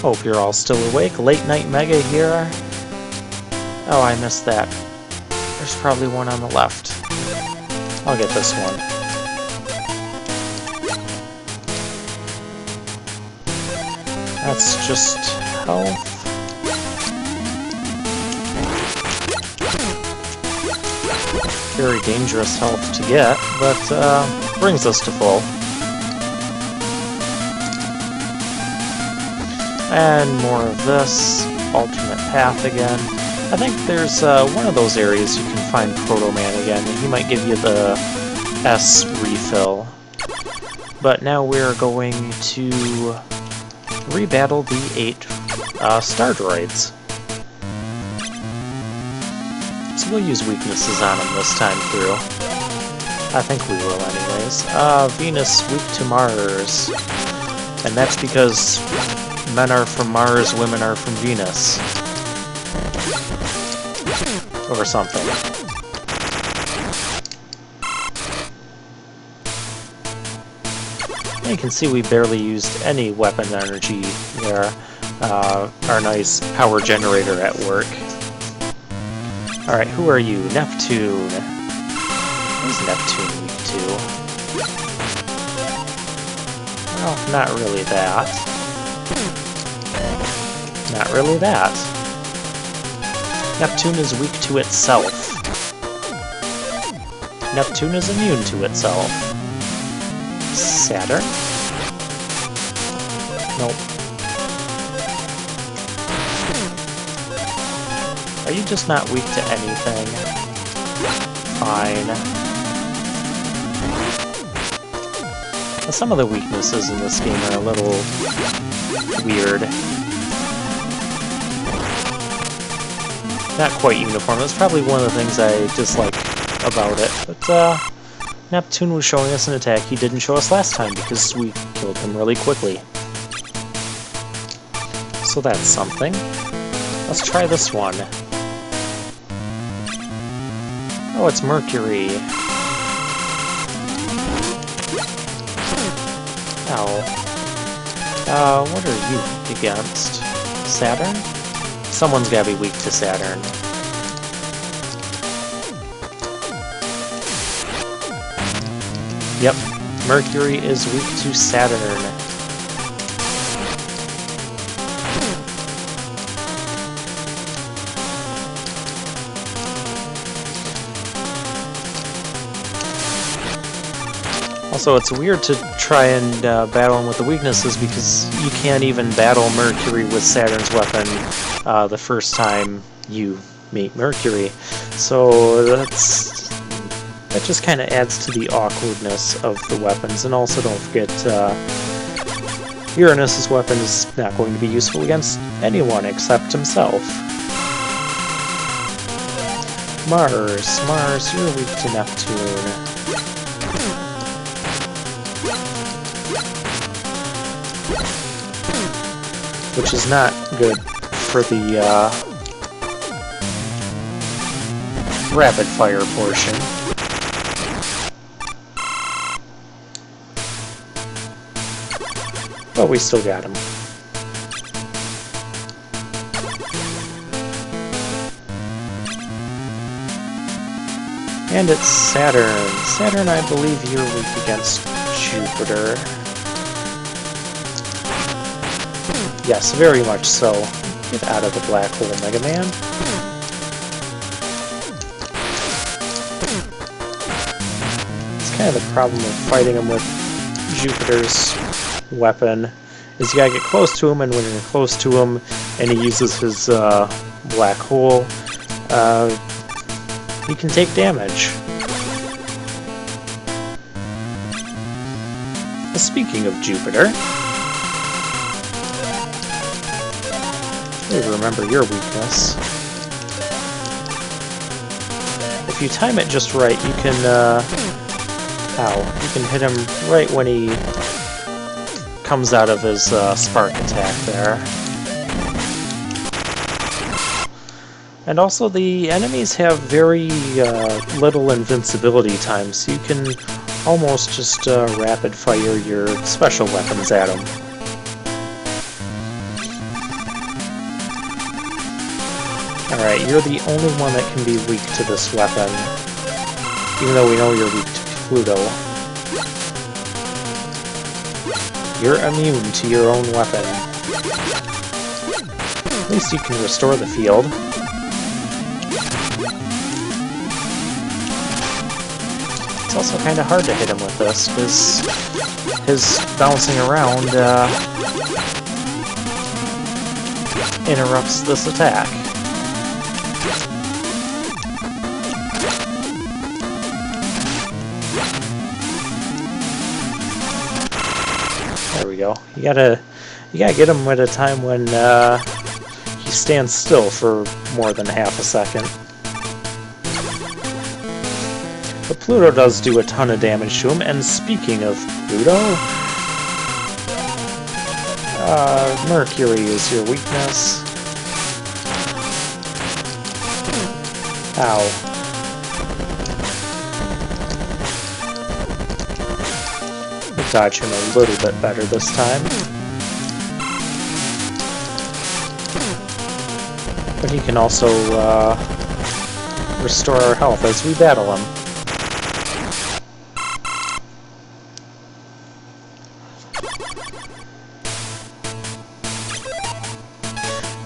Hope you're all still awake. Late Night Mega here. Oh, I missed that. There's probably one on the left. I'll get this one. That's just health. Very dangerous health to get, but brings us to full. And more of this. Alternate path again. I think there's one of those areas you can find Proto Man again, and he might give you the S refill. But now we're going to rebattle the 8 Star Droids. So we'll use weaknesses on them this time through. I think we will anyways. Venus weak to Mars. And that's because men are from Mars, women are from Venus. Or something. And you can see we barely used any weapon energy there. Our nice power generator at work. Alright, who are you? Neptune. Who's Neptune weak to? Well, not really that. Not really that. Neptune is weak to itself. Neptune is immune to itself. Saturn? Nope. Are you just not weak to anything? Fine. Now, some of the weaknesses in this game are a little weird. Not quite uniform. That's probably one of the things I dislike about it. But Neptune was showing us an attack he didn't show us last time because we killed him really quickly. So that's something. Let's try this one. Oh, it's Mercury. Ow. What are you against? Saturn? Someone's gotta be weak to Saturn. Yep, Mercury is weak to Saturn. Also, it's weird to try and battle him with the weaknesses because you can't even battle Mercury with Saturn's weapon the first time you meet Mercury. So that just kind of adds to the awkwardness of the weapons. And also don't forget, Uranus's weapon is not going to be useful against anyone except himself. Mars, you're weak to Neptune. Which is not good for the rapid fire portion. But we still got him. And it's Saturn. Saturn, I believe you're weak against Jupiter. Yes, very much so. Get out of the black hole, Mega Man. It's kind of the problem of fighting him with Jupiter's weapon, is you gotta get close to him, and when you're close to him and he uses his black hole, he can take damage. Speaking of Jupiter, remember your weakness. If you time it just right, you can, you can hit him right when he comes out of his spark attack there. And also the enemies have very little invincibility time, so you can almost just rapid fire your special weapons at them. Alright, you're the only one that can be weak to this weapon. Even though we know you're weak to Pluto. You're immune to your own weapon. At least you can restore the field. It's also kind of hard to hit him with this, because his bouncing around interrupts this attack. There we go. You gotta get him at a time when he stands still for more than half a second. But Pluto does do a ton of damage to him, and speaking of Pluto, Mercury is your weakness. Ow. We'll dodge him a little bit better this time. But he can also restore our health as we battle him.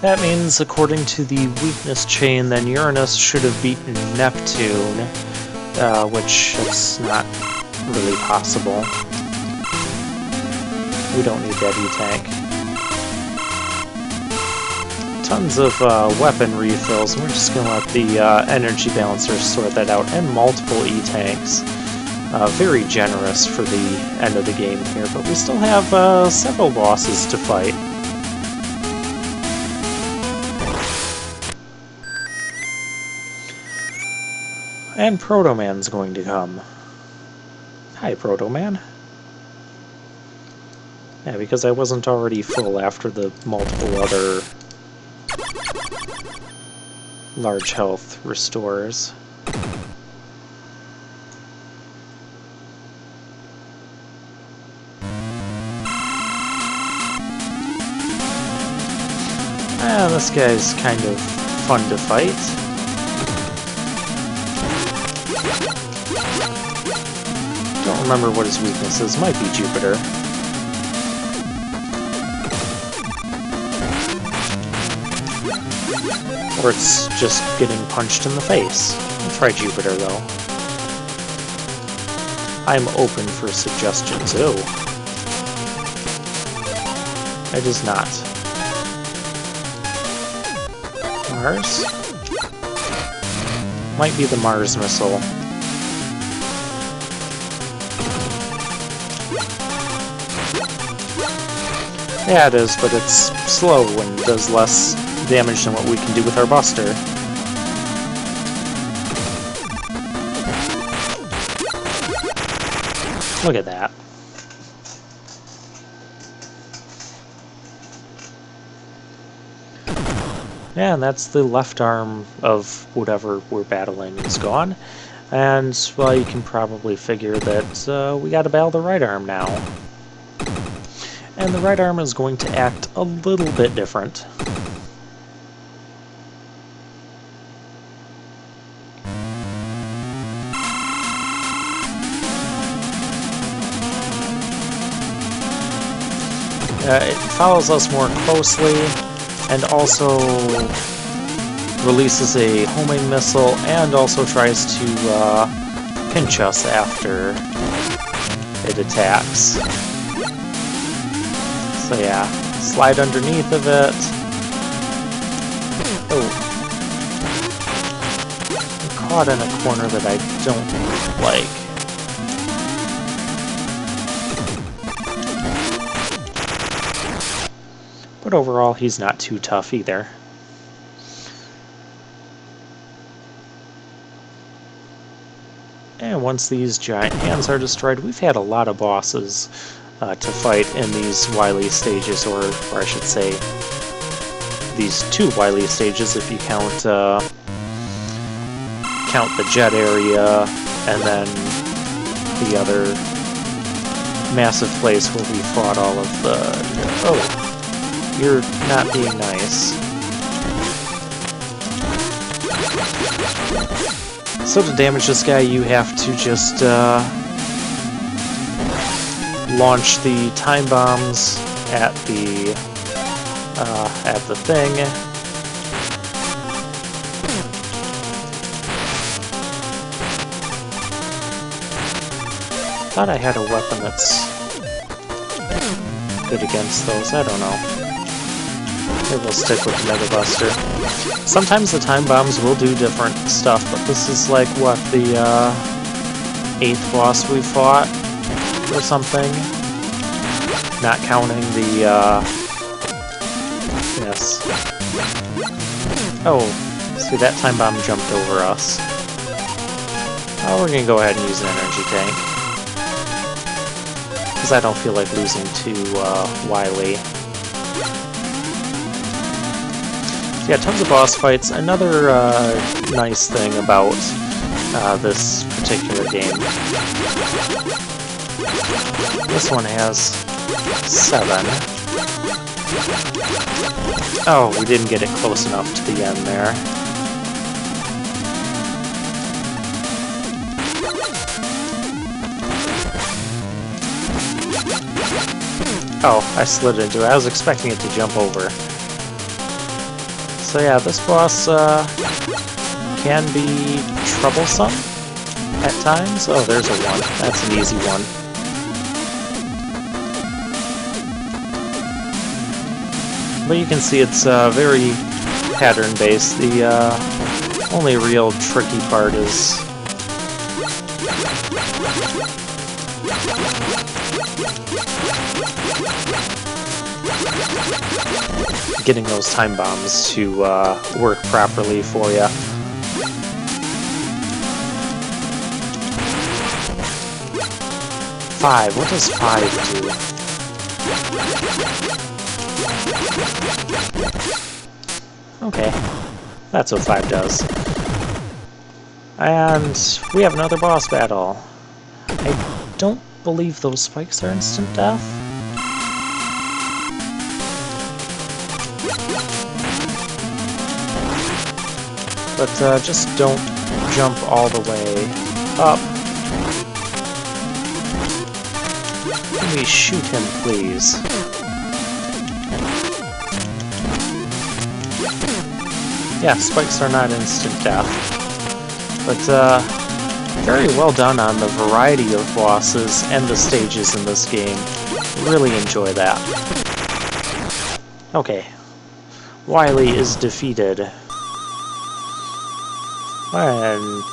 That means, according to the weakness chain, then Uranus should have beaten Neptune, which is not really possible. We don't need that E-Tank. Tons of weapon refills, and we're just going to let the energy balancer sort that out, and multiple E-Tanks. Very generous for the end of the game here, but we still have several bosses to fight. And Proto-Man's going to come. Hi, Proto-Man. Yeah, because I wasn't already full after the multiple other large health restores. This guy's kind of fun to fight. Don't remember what his weakness is. Might be Jupiter. Or it's just getting punched in the face. I'll try Jupiter, though. I'm open for suggestions. Oh. It is not. Mars? Might be the Mars missile. Yeah, it is, but it's slow and does less damage than what we can do with our Buster. Look at that. Yeah, and that's the left arm of whatever we're battling is gone. And, well, you can probably figure that we gotta battle the right arm now. And the right arm is going to act a little bit different. It follows us more closely, and also releases a homing missile, and also tries to pinch us after it attacks. So yeah, slide underneath of it. Oh. I'm caught in a corner that I don't like. But overall, he's not too tough either. And once these giant hands are destroyed, we've had a lot of bosses to fight in these Wily stages, or I should say, these two Wily stages if you count the jet area, and then the other massive place where we fought all of the... Oh, you're not being nice. So to damage this guy, you have to just launch the time bombs at the thing. Thought I had a weapon that's good against those. I don't know. Maybe we'll stick with Mega Buster. Sometimes the time bombs will do different stuff, but this is like, what, the 8th boss we fought or something? Not counting the, yes. Oh, see, that time bomb jumped over us. Oh, we're gonna go ahead and use an energy tank. Because I don't feel like losing to Wily. So yeah, tons of boss fights. Another nice thing about this particular game. This one has 7. Oh, we didn't get it close enough to the end there. Oh, I slid into it. I was expecting it to jump over. So yeah, this boss can be troublesome at times. Oh, there's a 1. That's an easy one. But you can see it's very pattern-based. The only real tricky part is getting those time bombs to work properly for you. Five. What does 5 do? Okay, that's what 5 does. And we have another boss battle. I don't believe those spikes are instant death. But just don't jump all the way up. Let me shoot him, please. Yeah, spikes are not instant death. But very well done on the variety of bosses and the stages in this game. Really enjoy that. Okay. Wily is defeated. And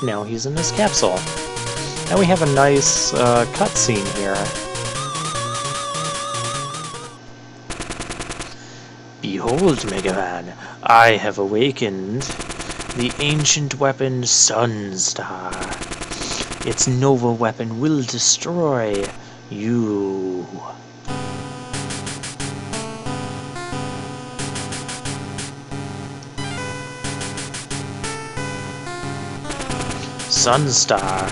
now he's in his capsule. And we have a nice cutscene here. Behold, Mega Man, I have awakened the ancient weapon Sunstar. Its Nova weapon will destroy you. Sunstar,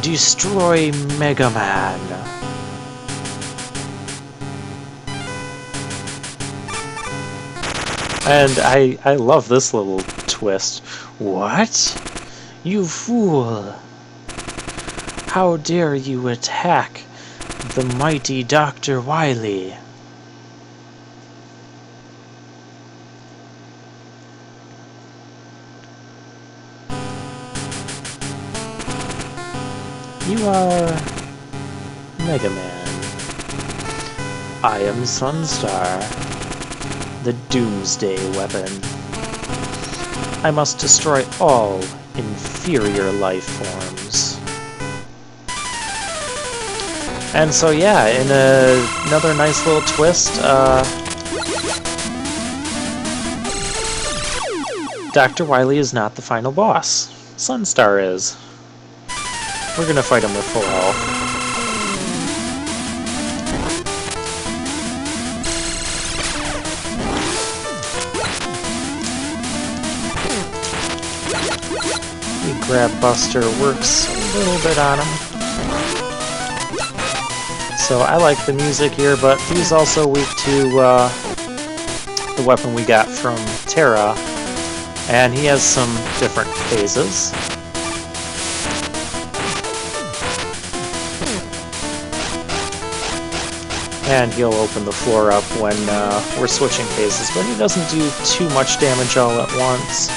destroy Mega Man. And I love this little twist. What? You fool! How dare you attack the mighty Dr. Wily? You are Mega Man. I am Sunstar, the Doomsday weapon. I must destroy all inferior life forms. And so yeah, in another nice little twist, Dr. Wily is not the final boss. Sunstar is. We're gonna fight him with full health. The Grab Buster works a little bit on him. So I like the music here, but he's also weak to the weapon we got from Terra, And he has some different phases. And he'll open the floor up when we're switching phases, but he doesn't do too much damage all at once.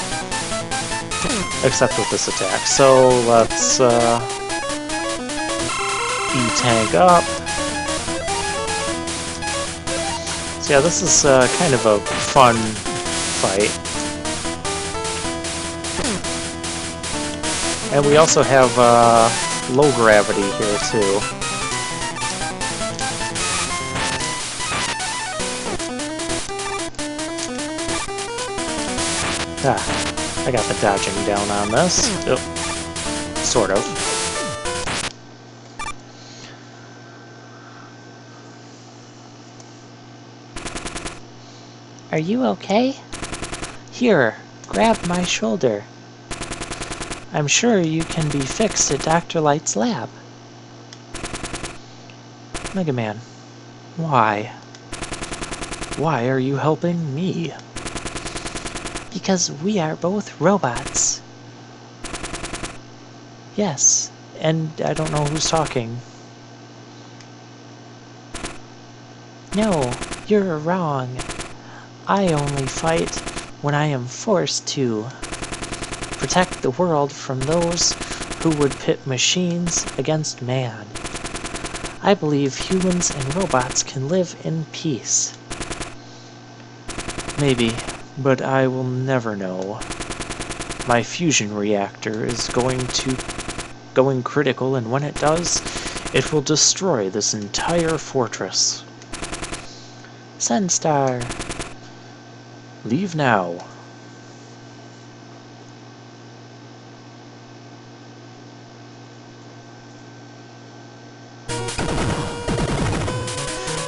Except with this attack. So let's E-tank up. So yeah, this is kind of a fun fight. And we also have low gravity here too. I got the dodging down on this. Oh, sort of. Are you okay? Here, grab my shoulder. I'm sure you can be fixed at Dr. Light's lab. Mega Man, why? Why are you helping me? Because we are both robots. Yes, and I don't know who's talking. No, you're wrong. I only fight when I am forced to. Protect the world from those who would pit machines against man. I believe humans and robots can live in peace. Maybe, but I will never know. My fusion reactor is going critical, and when it does, it will destroy this entire fortress. Sunstar. Leave now.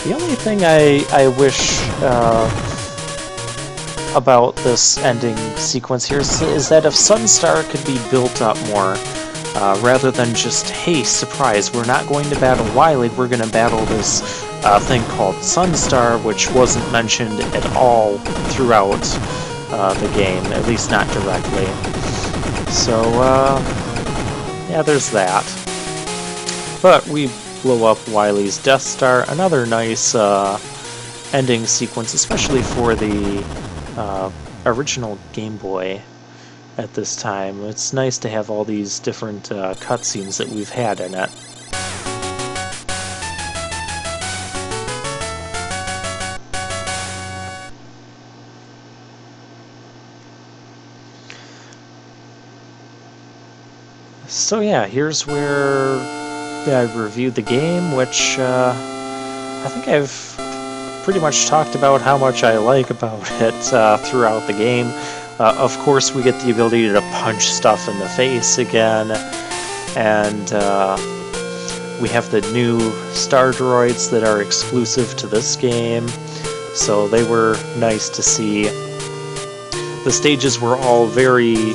The only thing I wish about this ending sequence here is that if Sunstar could be built up more, rather than just, hey, surprise, we're not going to battle Wily, we're going to battle this thing called Sunstar, which wasn't mentioned at all throughout the game, at least not directly. So, yeah, there's that. But we blow up Wily's Death Star, another nice ending sequence, especially for the original Game Boy at this time. It's nice to have all these different cutscenes that we've had in it. So yeah, here's where I reviewed the game, which I think I've pretty much talked about how much I like about it throughout the game. Of course, we get the ability to punch stuff in the face again, and we have the new Star Droids that are exclusive to this game, so they were nice to see. The stages were all very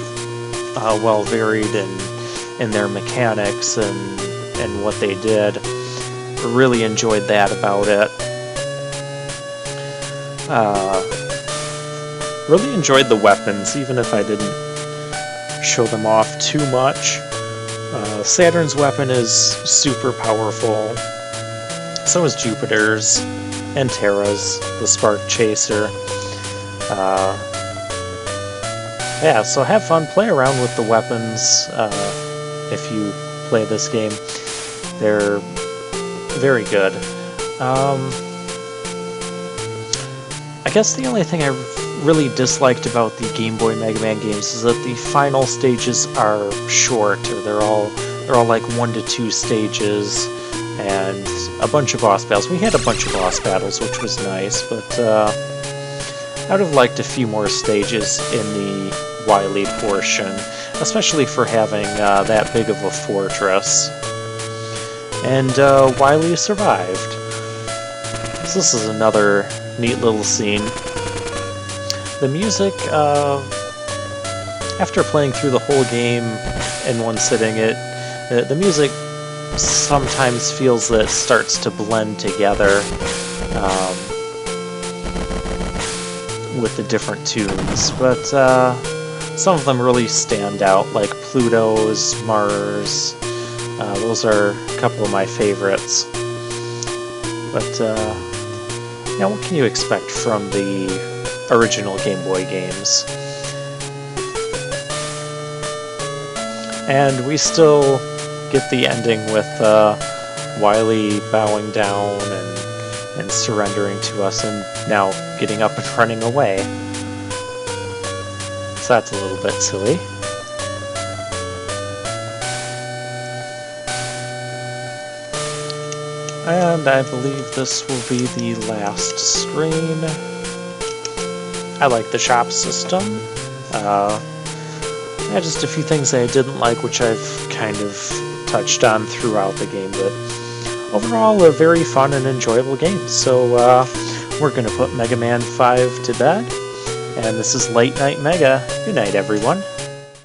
well varied in their mechanics and what they did. Really enjoyed that about it. Really enjoyed the weapons, even if I didn't show them off too much. Saturn's weapon is super powerful. So is Jupiter's and Terra's, the Spark Chaser. Yeah, so have fun, play around with the weapons if you play this game. They're very good. I guess the only thing I really disliked about the Game Boy Mega Man games is that the final stages are short, or they're all like 1 to 2 stages, and a bunch of boss battles. We had a bunch of boss battles, which was nice, but I would have liked a few more stages in the Wily portion, especially for having that big of a fortress. And Wily survived. So this is another neat little scene. The music, after playing through the whole game in one sitting, the music sometimes feels that it starts to blend together with the different tunes, but Some of them really stand out, like Pluto's, Mars. Those are a couple of my favorites. But, yeah, what can you expect from the original Game Boy games? And we still get the ending with Wily bowing down and surrendering to us, and now getting up and running away. So that's a little bit silly. And I believe this will be the last screen. I like the shop system. Yeah, just a few things I didn't like, which I've kind of touched on throughout the game, but overall a very fun and enjoyable game. So we're going to put Mega Man 5 to bed, and this is Late Night Mega. Good night, everyone.